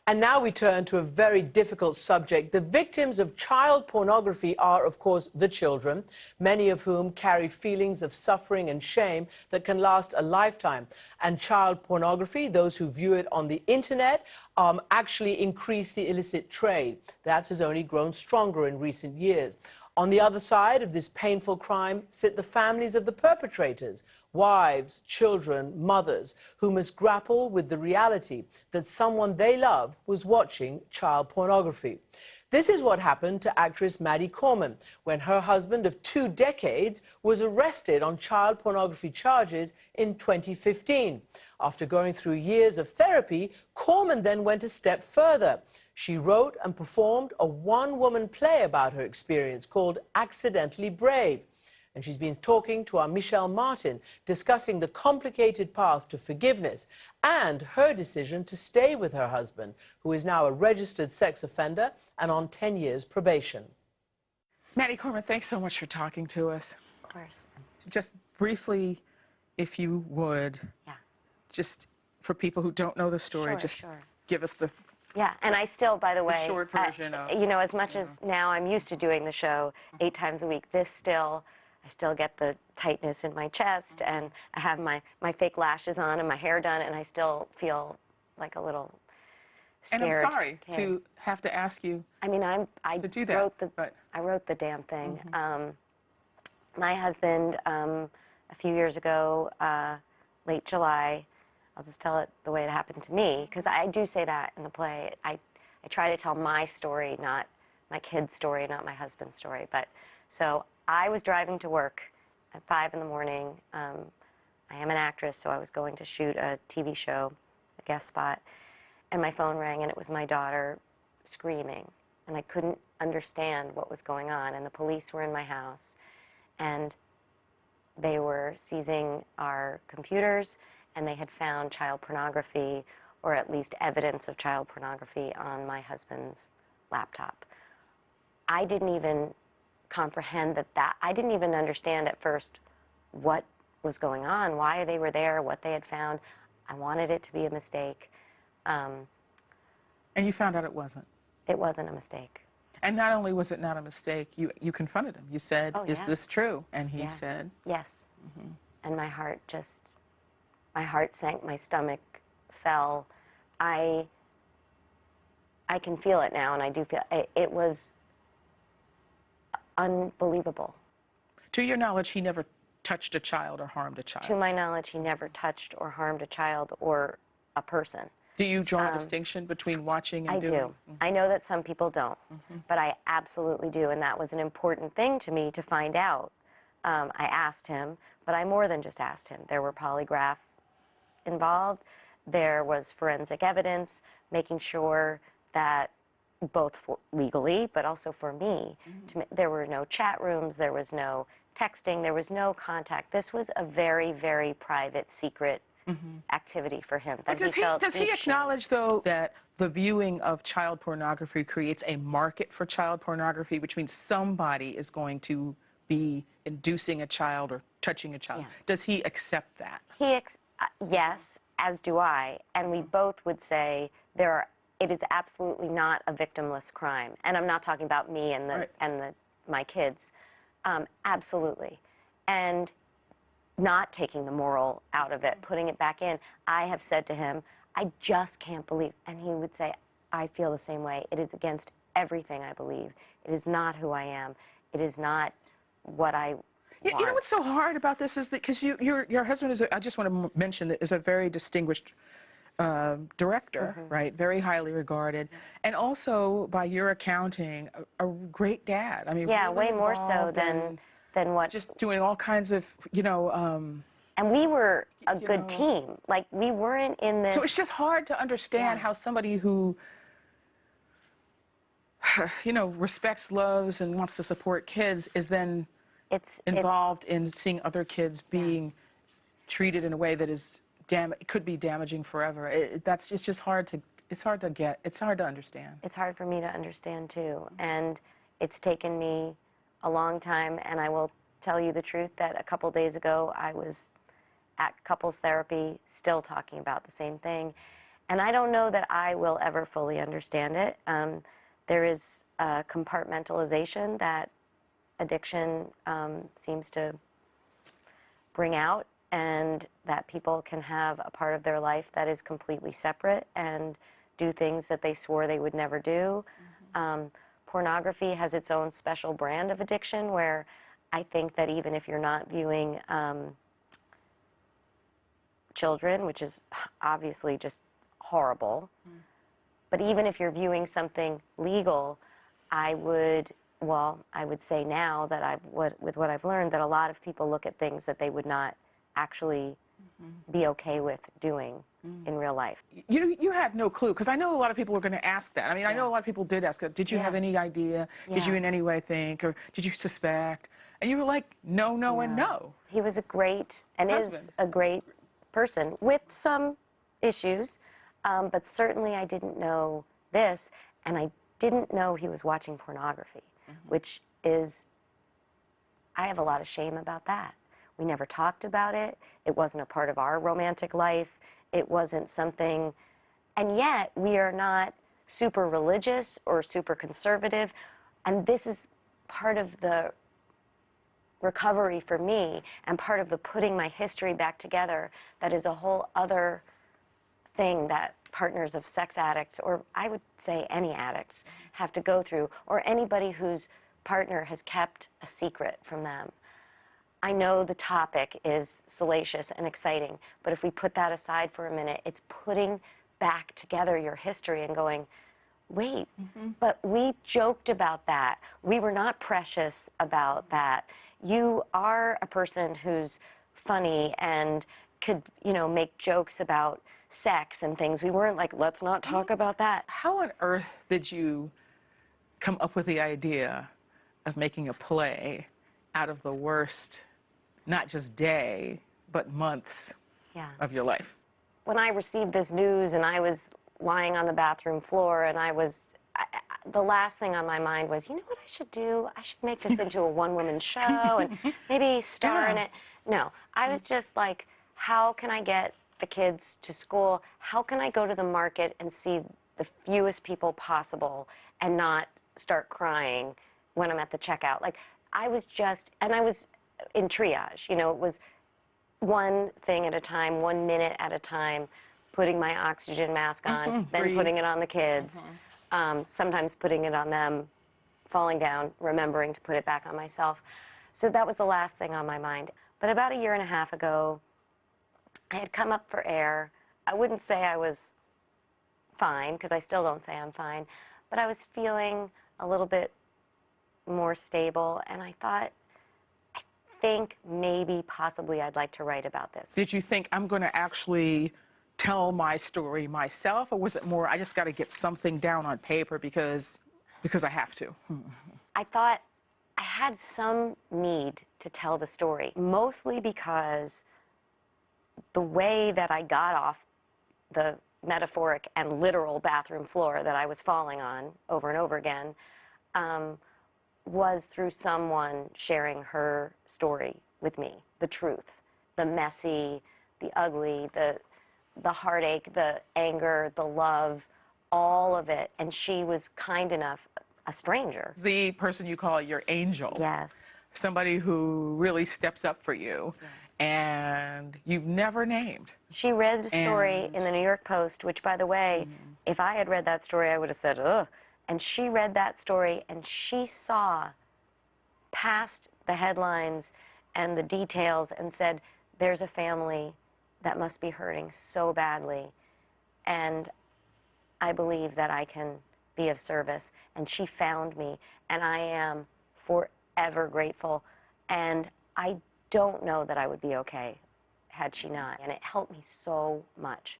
And now we turn to a very difficult subject. The victims of child pornography are, of course, the children, many of whom carry feelings of suffering and shame that can last a lifetime. And child pornography, those who view it on the internet, actually increase the illicit trade. That has only grown stronger in recent years. On the other side of this painful crime sit the families of the perpetrators, wives, children, mothers, who must grapple with the reality that someone they love was watching child pornography. This is what happened to actress Maddie Corman when her husband of 2 decades was arrested on child pornography charges in 2015. After going through years of therapy, Corman then went a step further. She wrote and performed a one-woman play about her experience called Accidentally Brave. And she's been talking to our Michelle Martin, discussing the complicated path to forgiveness and her decision to stay with her husband, who is now a registered sex offender and on 10 years probation. Maddie Corman, thanks so much for talking to us. Of course. Just briefly, if you would, just for people who don't know the story, give us the Yeah, and I still, by the way, short version of, you know, as much as now I'm used to doing the show 8 times a week, I still get the tightness in my chest, and I have my fake lashes on and my hair done, and I still feel like a little scared. And I'm sorry kid. to have to ask you. I mean, I wrote the damn thing. My husband, a few years ago, late July, I'll just tell it the way it happened to me, because I do say that in the play. I try to tell my story, not my kid's story, not my husband's story. But so I was driving to work at 5 in the morning. I am an actress, so I was going to shoot a TV show, a guest spot, and my phone rang, and it was my daughter screaming, and I couldn't understand what was going on. And the police were in my house, and they were seizing our computers, and they had found child pornography, or at least evidence of child pornography, on my husband's laptop. I didn't even comprehend that. I didn't even understand at first what was going on, why they were there, what they had found. I wanted it to be a mistake. And you found out it wasn't. It wasn't a mistake. And not only was it not a mistake, you confronted him. You said, is this true? And he said, yes. And my heart sank, my stomach fell. I can feel it now, and I do feel it was unbelievable. To your knowledge, he never touched a child or harmed a child? To my knowledge, he never touched or harmed a child or a person. Do you draw a distinction between watching and doing? I do. I know that some people don't, but I absolutely do, and that was an important thing to me to find out. I asked him, but I more than just asked him. There were polygraphs involved. There was forensic evidence, making sure that both legally, but also for me, there were no chat rooms, there was no texting, there was no contact. This was a very, very private, secret activity for him. But does he acknowledge, though, that the viewing of child pornography creates a market for child pornography, which means somebody is going to be inducing a child or touching a child? Does he accept that? Yes, as do I, and we both would say it is absolutely not a victimless crime. And I'm not talking about me and my kids. Absolutely. And not taking the moral out of it, putting it back in. I have said to him, I just can't believe, and he would say, I feel the same way. It is against everything I believe. It is not who I am. It is not what I want. You know what's so hard about this is that, because your husband is, I just want to mention that, is a very distinguished director, right? Very highly regarded, and also, by your accounting, a great dad. I mean, yeah, really way more so than what. Just doing all kinds of, and we were a good team. Like, we weren't in this. So it's just hard to understand how somebody who, respects, loves, and wants to support kids is then involved in seeing other kids being treated in a way that is could be damaging forever. It's just hard to get. It's hard to understand. It's hard for me to understand too, and it's taken me a long time. And I will tell you the truth that a couple days ago I was at couples therapy, still talking about the same thing, And I don't know that I will ever fully understand it. There is a compartmentalization that addiction seems to bring out, and that people can have a part of their life that is completely separate and do things that they swore they would never do. Pornography has its own special brand of addiction, where I think that even if you're not viewing children, which is obviously just horrible, but even if you're viewing something legal, I would say now that with what I've learned, that a lot of people look at things that they would not actually be okay with doing in real life. You had no clue, because I know a lot of people were going to ask that. I mean, I know a lot of people did ask that. Did you have any idea? Did you in any way think, or did you suspect? And you were like, no, no, and no. He was a great, and is a great person with some issues, but certainly I didn't know this, and I didn't know he was watching pornography, which is, I have a lot of shame about that. We never talked about it. It wasn't a part of our romantic life. It wasn't something, and yet we are not super religious or super conservative, and this is part of the recovery for me and part of the putting my history back together. That is a whole other thing that partners of sex addicts, or I would say any addicts, have to go through, or anybody whose partner has kept a secret from them. I know the topic is salacious and exciting, but if we put that aside for a minute, it's putting back together your history and going, wait, but we joked about that. We were not precious about that. You are a person who's funny and could, you know, make jokes about sex and things. We weren't like, let's not talk about that. How on earth did you come up with the idea of making a play out of the worst, not just day, but months of your life? When I received this news and I was lying on the bathroom floor and the last thing on my mind was, you know what I should do? I should make this into a one-woman show and maybe star in it. No, I was just like, how can I get the kids to school? How can I go to the market and see the fewest people possible and not start crying when I'm at the checkout? Like, I was just, and I was in triage, you know, it was one thing at a time, 1 minute at a time, putting my oxygen mask on, then putting it on the kids, sometimes putting it on them, falling down, remembering to put it back on myself. So that was the last thing on my mind. But about 1.5 years ago, I had come up for air. I wouldn't say I was fine, because I still don't say I'm fine, but I was feeling a little bit more stable, and I thought, I think maybe, possibly, I'd like to write about this. Did you think, I'm going to actually tell my story myself, or was it more, I just got to get something down on paper because I have to? I thought I had some need to tell the story, mostly because the way that I got off the metaphoric and literal bathroom floor that I was falling on over and over again was through someone sharing her story with me, the truth, the messy, the ugly, the heartache, the anger, the love, all of it. And she was kind enough, a stranger. The person you call your angel. Yes. Somebody who really steps up for you. And you've never named. She read the story in the New York Post, which, by the way, if I had read that story, I would have said, ugh. And she read that story, and she saw past the headlines and the details and said, there's a family that must be hurting so badly, and I believe that I can be of service. And she found me, and I am forever grateful. And I don't know that I would be okay had she not, and it helped me so much.